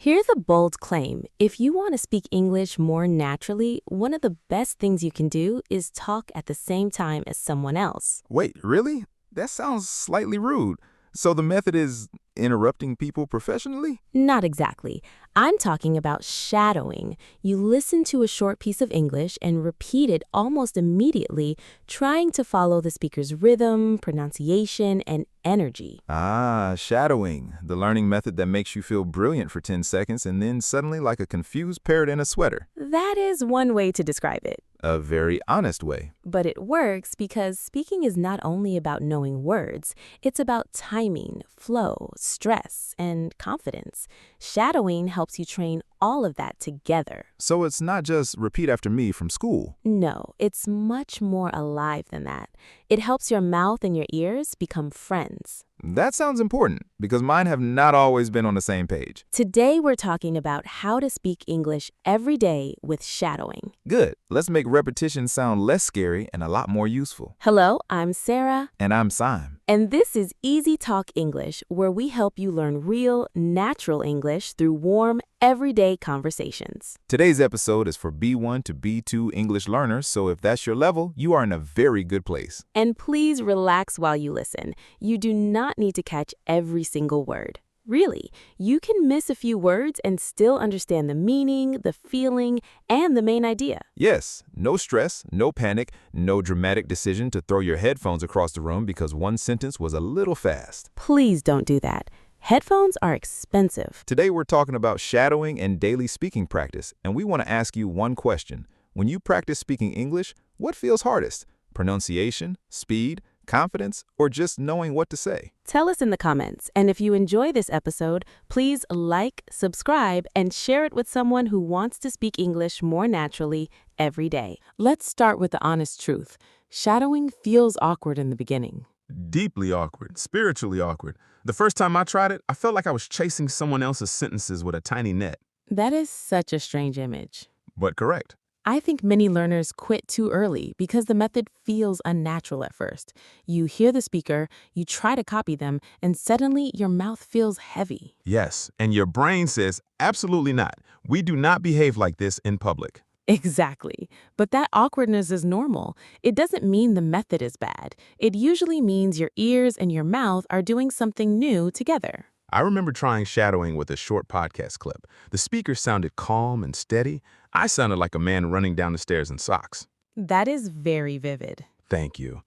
Here's a bold claim. If you want to speak English more naturally, one of the best things you can do is talk at the same time as someone else. Wait, really? That sounds slightly rude. So the method is interrupting people professionally? Not exactly. I'm talking about shadowing. You listen to a short piece of English and repeat it almost immediately, trying to follow the speaker's rhythm, pronunciation, and energy. Ah, shadowing, the learning method that makes you feel brilliant for 10 seconds and then suddenly like a confused parrot in a sweater. That is one way to describe it. A very honest way. But it works because speaking is not only about knowing words, it's about timing, flow, stress, and confidence. Shadowing helps you train all of that together. So it's not just repeat after me from school. No, it's much more alive than that. It helps your mouth and your ears become friends. That sounds important because mine have not always been on the same page. Today we're talking about how to speak English every day with shadowing. Good. Let's make repetition sound less scary and a lot more useful. Hello, I'm Sarah. And I'm Simon. And this is Easy Talk English, where we help you learn real, natural English through warm, everyday conversations. Today's episode is for B1 to B2 English learners, so if that's your level, you are in a very good place. And please relax while you listen. You do not need to catch every single word. Really, you can miss a few words and still understand the meaning, the feeling, and the main idea. Yes, no stress, no panic, no dramatic decision to throw your headphones across the room because one sentence was a little fast. Please don't do that. Headphones are expensive. Today we're talking about shadowing and daily speaking practice, and we want to ask you one question. When you practice speaking English, what feels hardest? Pronunciation, speed, confidence, or just knowing what to say? Tell us in the comments, and if you enjoy this episode, please like, subscribe, and share it with someone who wants to speak English more naturally every day. Let's start with the honest truth. Shadowing feels awkward in the beginning. Deeply awkward, spiritually awkward. The first time I tried it, I felt like I was chasing someone else's sentences with a tiny net. That is such a strange image. But correct. I think many learners quit too early because the method feels unnatural at first. You hear the speaker, you try to copy them, and suddenly your mouth feels heavy. Yes, and your brain says, absolutely not. We do not behave like this in public. Exactly. But that awkwardness is normal. It doesn't mean the method is bad. It usually means your ears and your mouth are doing something new together. I remember trying shadowing with a short podcast clip. The speaker sounded calm and steady. I sounded like a man running down the stairs in socks. That is very vivid. Thank you.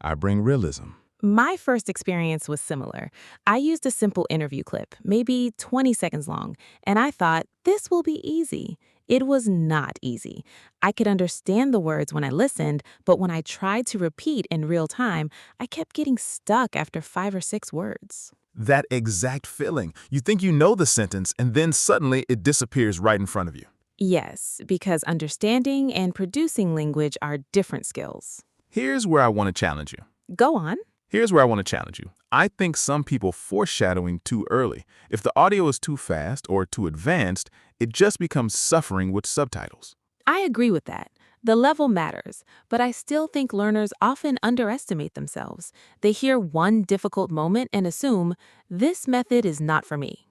I bring realism. My first experience was similar. I used a simple interview clip, maybe 20 seconds long, and I thought, this will be easy. It was not easy. I could understand the words when I listened, but when I tried to repeat in real time, I kept getting stuck after 5 or 6 words. That exact feeling. You think you know the sentence, and then suddenly it disappears right in front of you. Yes, because understanding and producing language are different skills. Here's where I want to challenge you. Go on. Here's where I want to challenge you. I think some people force shadowing too early. If the audio is too fast or too advanced, it just becomes suffering with subtitles. I agree with that. The level matters, but I still think learners often underestimate themselves. They hear one difficult moment and assume, this method is not for me.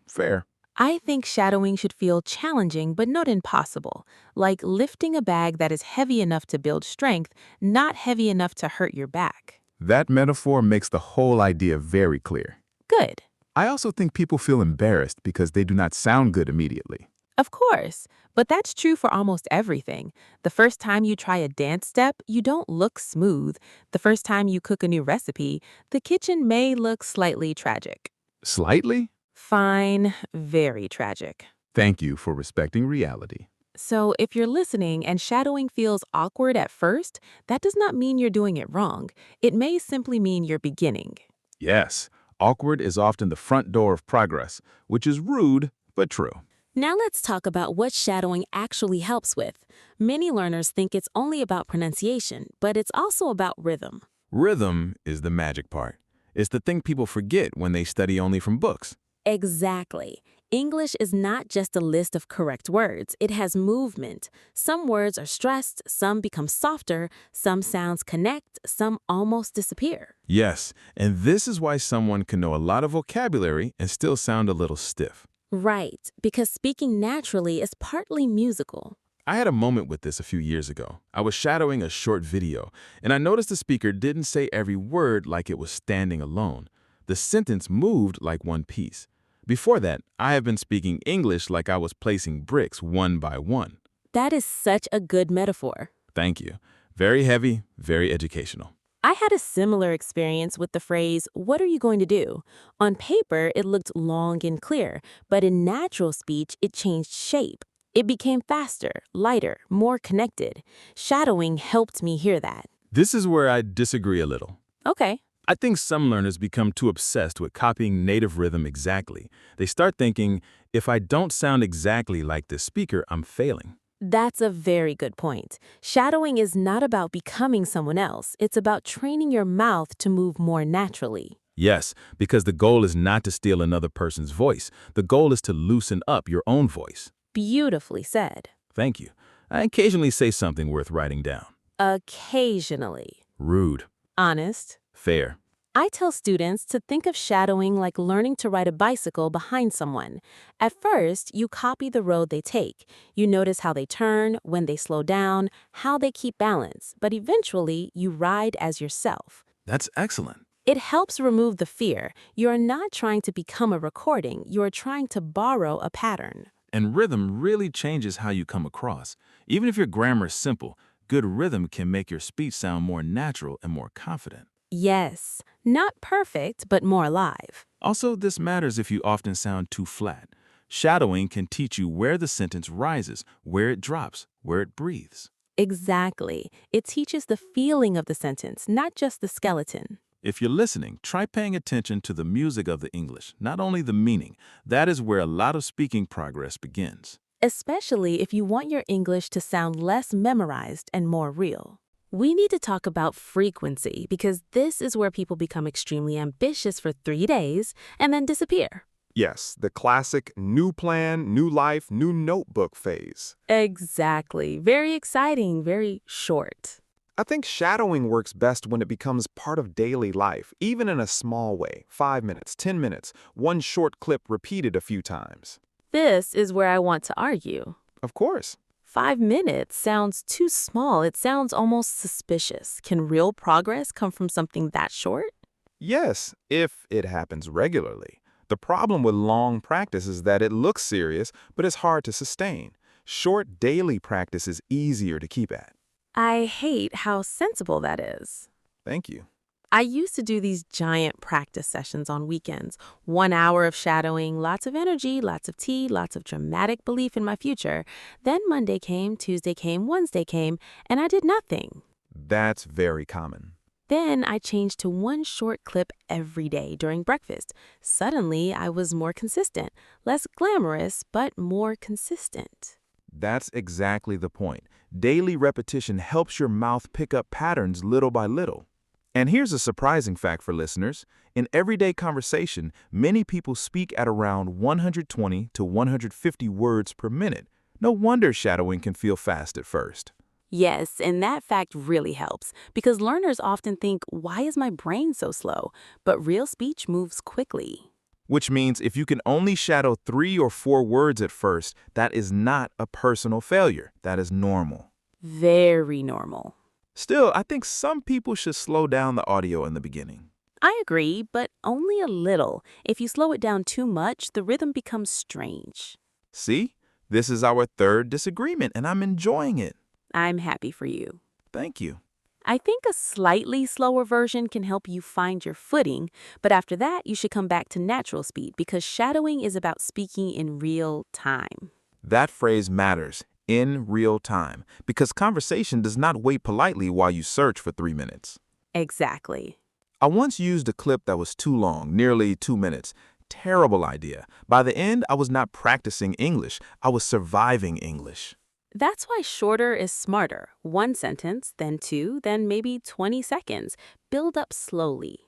Fair. I think shadowing should feel challenging but not impossible, like lifting a bag that is heavy enough to build strength, not heavy enough to hurt your back. That metaphor makes the whole idea very clear. Good. I also think people feel embarrassed because they do not sound good immediately. Of course, but that's true for almost everything. The first time you try a dance step, you don't look smooth. The first time you cook a new recipe, the kitchen may look slightly tragic. Slightly? Fine, very tragic. Thank you for respecting reality. So if you're listening and shadowing feels awkward at first, that does not mean you're doing it wrong. It may simply mean you're beginning. Yes, awkward is often the front door of progress, which is rude but true. Now let's talk about what shadowing actually helps with. Many learners think it's only about pronunciation, but it's also about rhythm. Rhythm is the magic part. It's the thing people forget when they study only from books. Exactly. English is not just a list of correct words. It has movement. Some words are stressed, some become softer, some sounds connect, some almost disappear. Yes, and this is why someone can know a lot of vocabulary and still sound a little stiff. Right, because speaking naturally is partly musical. I had a moment with this a few years ago. I was shadowing a short video, and I noticed the speaker didn't say every word like it was standing alone. The sentence moved like one piece. Before that, I have been speaking English like I was placing bricks one by one. That is such a good metaphor. Thank you. Very heavy, very educational. I had a similar experience with the phrase, "What are you going to do?" On paper, it looked long and clear, but in natural speech, it changed shape. It became faster, lighter, more connected. Shadowing helped me hear that. This is where I disagree a little. Okay. I think some learners become too obsessed with copying native rhythm exactly. They start thinking, if I don't sound exactly like this speaker, I'm failing. That's a very good point. Shadowing is not about becoming someone else. It's about training your mouth to move more naturally. Yes, because the goal is not to steal another person's voice. The goal is to loosen up your own voice. Beautifully said. Thank you. I occasionally say something worth writing down. Occasionally. Rude. Honest. Fair. I tell students to think of shadowing like learning to ride a bicycle behind someone. At first, you copy the road they take. You notice how they turn, when they slow down, how they keep balance, but eventually you ride as yourself. That's excellent. It helps remove the fear. You're not trying to become a recording, you're trying to borrow a pattern. And rhythm really changes how you come across. Even if your grammar is simple, good rhythm can make your speech sound more natural and more confident. Yes, not perfect, but more alive. Also, this matters if you often sound too flat. Shadowing can teach you where the sentence rises, where it drops, where it breathes. Exactly. It teaches the feeling of the sentence, not just the skeleton. If you're listening, try paying attention to the music of the English, not only the meaning. That is where a lot of speaking progress begins. Especially if you want your English to sound less memorized and more real. We need to talk about frequency because this is where people become extremely ambitious for 3 days and then disappear. Yes, the classic new plan, new life, new notebook phase. Exactly. Very exciting, very short. I think shadowing works best when it becomes part of daily life, even in a small way. 5 minutes, 10 minutes, one short clip repeated a few times. This is where I want to argue. Of course. 5 minutes sounds too small. It sounds almost suspicious. Can real progress come from something that short? Yes, if it happens regularly. The problem with long practice is that it looks serious, but it's hard to sustain. Short daily practice is easier to keep at. I hate how sensible that is. Thank you. I used to do these giant practice sessions on weekends. 1 hour of shadowing, lots of energy, lots of tea, lots of dramatic belief in my future. Then Monday came, Tuesday came, Wednesday came, and I did nothing. That's very common. Then I changed to one short clip every day during breakfast. Suddenly, I was more consistent. Less glamorous, but more consistent. That's exactly the point. Daily repetition helps your mouth pick up patterns little by little. And here's a surprising fact for listeners. In everyday conversation, many people speak at around 120 to 150 words per minute. No wonder shadowing can feel fast at first. Yes, and that fact really helps because learners often think, why is my brain so slow? But real speech moves quickly. Which means if you can only shadow 3 or 4 words at first, that is not a personal failure. That is normal. Very normal. Still, I think some people should slow down the audio in the beginning. I agree, but only a little. If you slow it down too much, the rhythm becomes strange. See? This is our third disagreement, and I'm enjoying it. I'm happy for you. Thank you. I think a slightly slower version can help you find your footing, but after that, you should come back to natural speed because shadowing is about speaking in real time. That phrase matters, in real time, because conversation does not wait politely while you search for 3 minutes. Exactly. I once used a clip that was too long, nearly 2 minutes. Terrible idea. By the end, I was not practicing English. I was surviving English. That's why shorter is smarter. 1 sentence, then 2, then maybe 20 seconds. Build up slowly.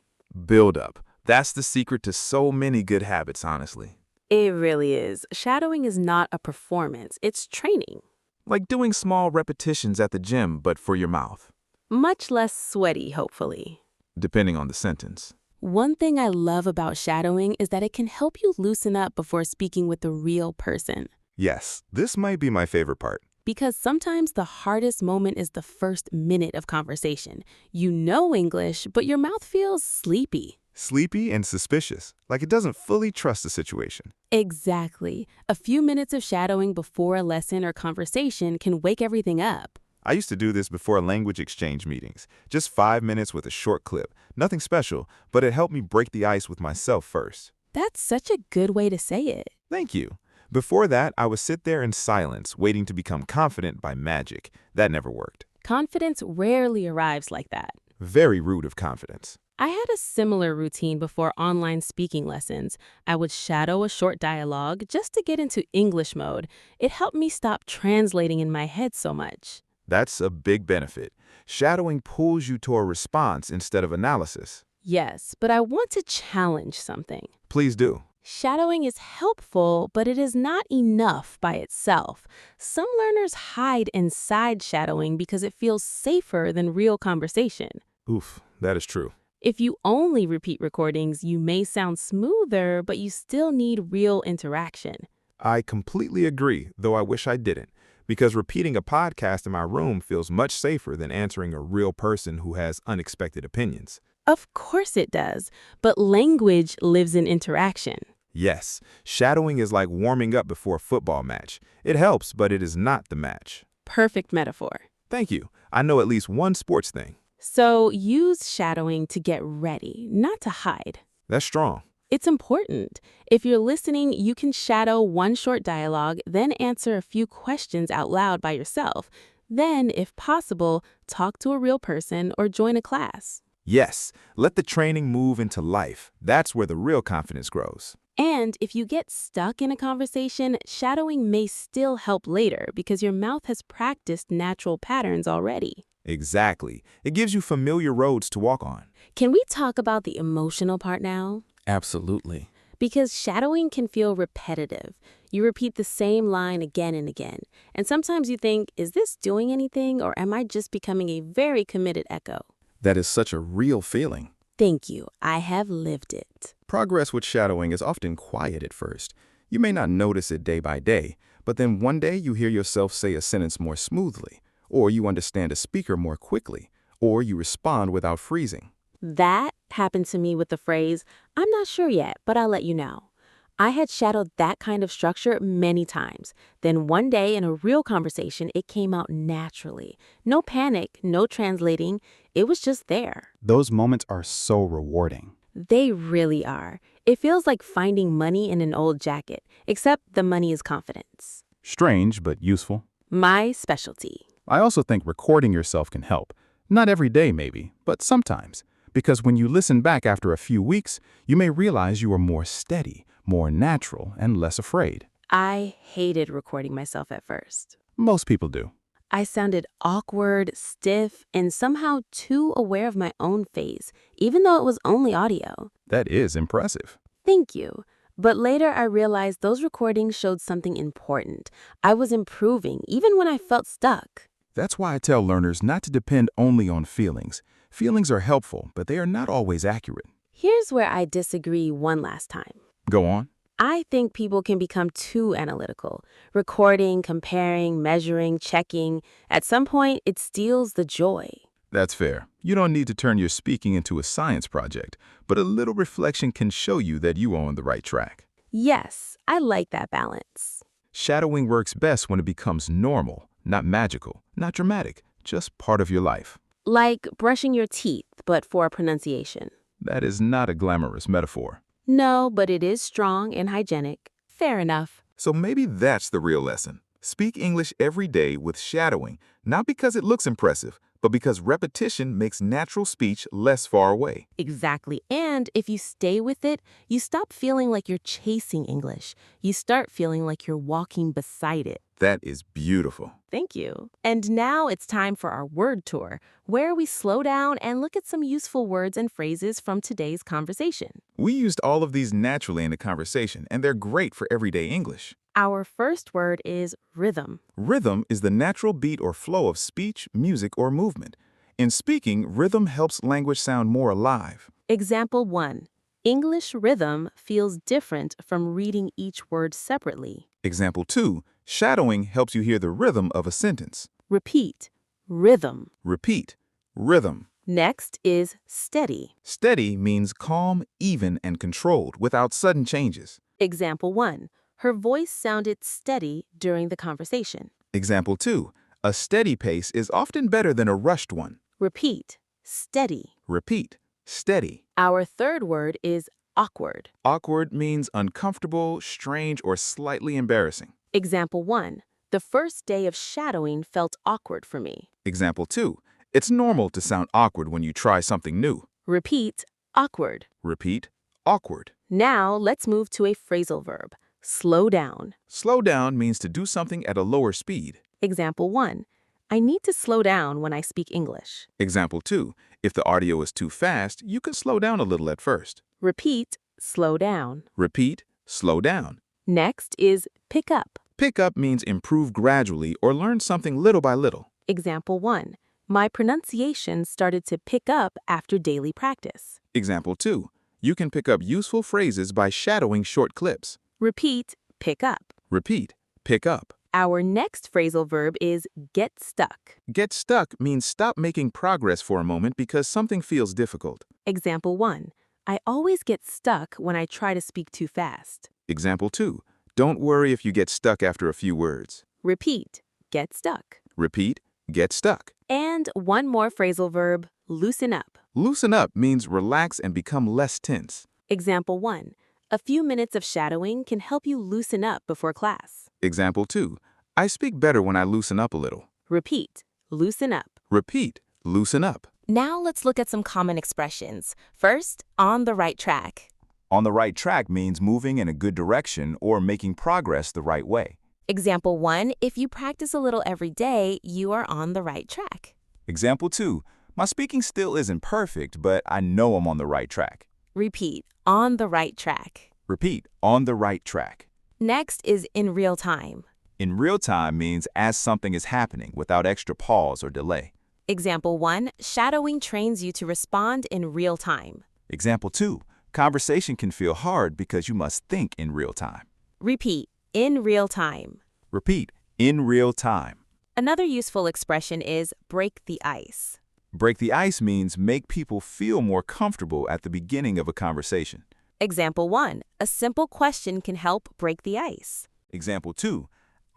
Build up. That's the secret to so many good habits, honestly. It really is. Shadowing is not a performance, it's training. Like doing small repetitions at the gym, but for your mouth. Much less sweaty, hopefully. Depending on the sentence. One thing I love about shadowing is that it can help you loosen up before speaking with a real person. Yes, this might be my favorite part. Because sometimes the hardest moment is the first minute of conversation. You know English, but your mouth feels sleepy. Sleepy and suspicious, like it doesn't fully trust the situation. Exactly. A few minutes of shadowing before a lesson or conversation can wake everything up. I used to do this before language exchange meetings. Just 5 minutes with a short clip. Nothing special, but it helped me break the ice with myself first. That's such a good way to say it. Thank you. Before that, I would sit there in silence, waiting to become confident by magic. That never worked. Confidence rarely arrives like that. Very rude of confidence. I had a similar routine before online speaking lessons. I would shadow a short dialogue just to get into English mode. It helped me stop translating in my head so much. That's a big benefit. Shadowing pulls you to a response instead of analysis. Yes, but I want to challenge something. Please do. Shadowing is helpful, but it is not enough by itself. Some learners hide inside shadowing because it feels safer than real conversation. Oof, that is true. If you only repeat recordings, you may sound smoother, but you still need real interaction. I completely agree, though I wish I didn't, because repeating a podcast in my room feels much safer than answering a real person who has unexpected opinions. Of course it does, but language lives in interaction. Yes, shadowing is like warming up before a football match. It helps, but it is not the match. Perfect metaphor. Thank you. I know at least one sports thing. So use shadowing to get ready, not to hide. That's strong. It's important. If you're listening, you can shadow one short dialogue, then answer a few questions out loud by yourself. Then, if possible, talk to a real person or join a class. Yes, let the training move into life. That's where the real confidence grows. And if you get stuck in a conversation, shadowing may still help later because your mouth has practiced natural patterns already. Exactly. It gives you familiar roads to walk on. Can we talk about the emotional part now? Absolutely. Because shadowing can feel repetitive. You repeat the same line again and again. And sometimes you think, is this doing anything or am I just becoming a very committed echo? That is such a real feeling. Thank you. I have lived it. Progress with shadowing is often quiet at first. You may not notice it day by day, but then one day you hear yourself say a sentence more smoothly, or you understand a speaker more quickly, or you respond without freezing. That happened to me with the phrase, I'm not sure yet, but I'll let you know. I had shadowed that kind of structure many times. Then one day in a real conversation, it came out naturally. No panic, no translating. It was just there. Those moments are so rewarding. They really are. It feels like finding money in an old jacket, except the money is confidence. Strange, but useful. My specialty. I also think recording yourself can help. Not every day, maybe, but sometimes. Because when you listen back after a few weeks, you may realize you are more steady, more natural, and less afraid. I hated recording myself at first. Most people do. I sounded awkward, stiff, and somehow too aware of my own face, even though it was only audio. That is impressive. Thank you. But later I realized those recordings showed something important. I was improving, even when I felt stuck. That's why I tell learners not to depend only on feelings. Feelings are helpful, but they are not always accurate. Here's where I disagree one last time. Go on. I think people can become too analytical. Recording, comparing, measuring, checking. At some point, it steals the joy. That's fair. You don't need to turn your speaking into a science project, but a little reflection can show you that you are on the right track. Yes, I like that balance. Shadowing works best when it becomes normal, not magical, not dramatic, just part of your life. Like brushing your teeth, but for pronunciation. That is not a glamorous metaphor. No, but it is strong and hygienic. Fair enough. So maybe that's the real lesson. Speak English every day with shadowing, not because it looks impressive, but because repetition makes natural speech less far away. Exactly. And if you stay with it, you stop feeling like you're chasing English. You start feeling like you're walking beside it. That is beautiful. Thank you. And now it's time for our word tour, where we slow down and look at some useful words and phrases from today's conversation. We used all of these naturally in the conversation, and they're great for everyday English. Our first word is rhythm. Rhythm is the natural beat or flow of speech, music, or movement. In speaking, rhythm helps language sound more alive. Example 1. English rhythm feels different from reading each word separately. Example 2. Shadowing helps you hear the rhythm of a sentence. Repeat. Rhythm. Repeat. Rhythm. Next is steady. Steady means calm, even, and controlled without sudden changes. Example 1. Her voice sounded steady during the conversation. Example 2. A steady pace is often better than a rushed one. Repeat. Steady. Repeat. Steady. Our third word is awkward. Awkward means uncomfortable, strange, or slightly embarrassing. Example 1. The first day of shadowing felt awkward for me. Example 2. It's normal to sound awkward when you try something new. Repeat. Awkward. Repeat. Awkward. Now let's move to a phrasal verb. Slow down. Slow down means to do something at a lower speed. Example 1. I need to slow down when I speak English. Example 2. If the audio is too fast, you can slow down a little at first. Repeat. Slow down. Repeat. Slow down. Next is pick up. Pick up means improve gradually or learn something little by little. Example 1. My pronunciation started to pick up after daily practice. Example 2. You can pick up useful phrases by shadowing short clips. Repeat. Pick up. Repeat. Pick up. Our next phrasal verb is get stuck. Get stuck means stop making progress for a moment because something feels difficult. Example 1. I always get stuck when I try to speak too fast. Example 2. Don't worry if you get stuck after a few words. Repeat. Get stuck. Repeat. Get stuck. And one more phrasal verb, loosen up. Loosen up means relax and become less tense. Example 1. A few minutes of shadowing can help you loosen up before class. Example 2. I speak better when I loosen up a little. Repeat. Loosen up. Repeat. Loosen up. Now let's look at some common expressions. First, on the right track. On the right track means moving in a good direction or making progress the right way. Example 1. If you practice a little every day, you are on the right track. Example 2. My speaking still isn't perfect, but I know I'm on the right track. Repeat. On the right track. Repeat. On the right track. Next is in real time. In real time means as something is happening without extra pause or delay. Example 1. Shadowing trains you to respond in real time. Example 2. Conversation can feel hard because you must think in real time. Repeat. In real time. Repeat. In real time. Another useful expression is break the ice. Break the ice means make people feel more comfortable at the beginning of a conversation. Example 1. A simple question can help break the ice. Example 2.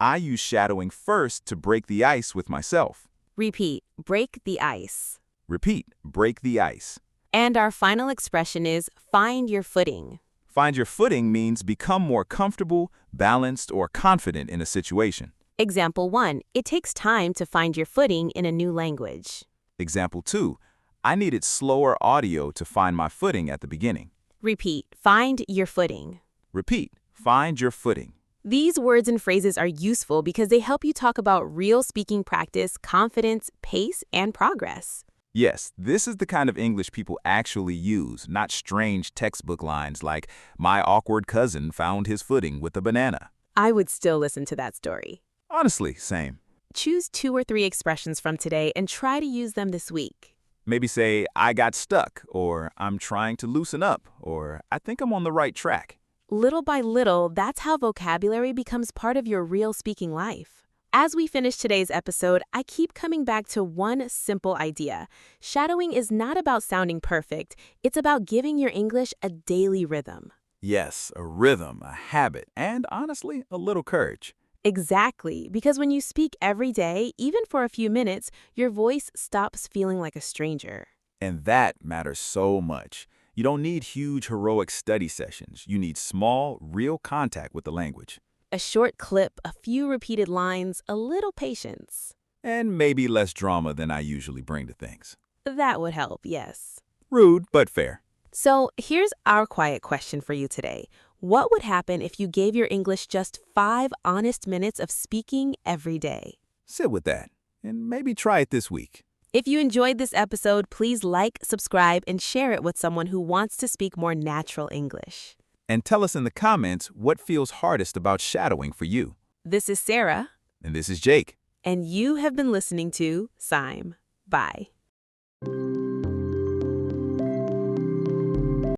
I use shadowing first to break the ice with myself. Repeat. Break the ice. Repeat. Break the ice. And our final expression is find your footing. Find your footing means become more comfortable, balanced, or confident in a situation. Example 1. It takes time to find your footing in a new language. Example 2. I needed slower audio to find my footing at the beginning. Repeat. Find your footing. Repeat. Find your footing. These words and phrases are useful because they help you talk about real speaking practice, confidence, pace, and progress. Yes, this is the kind of English people actually use, not strange textbook lines like, my awkward cousin found his footing with a banana. I would still listen to that story. Honestly, same. Choose 2 or 3 expressions from today and try to use them this week. Maybe say, I got stuck, or I'm trying to loosen up, or I think I'm on the right track. Little by little, that's how vocabulary becomes part of your real speaking life. As we finish today's episode, I keep coming back to one simple idea. Shadowing is not about sounding perfect. It's about giving your English a daily rhythm. Yes, a rhythm, a habit, and honestly, a little courage. Exactly, because when you speak every day, even for a few minutes, your voice stops feeling like a stranger. And that matters so much. You don't need huge heroic study sessions. You need small, real contact with the language. A short clip, a few repeated lines, a little patience. And maybe less drama than I usually bring to things. That would help, yes. Rude, but fair. So here's our quiet question for you today. What would happen if you gave your English just 5 honest minutes of speaking every day? Sit with that, and maybe try it this week. If you enjoyed this episode, please like, subscribe, and share it with someone who wants to speak more natural English. And tell us in the comments what feels hardest about shadowing for you. This is Sarah. And this is Jake. And you have been listening to Syme. Bye.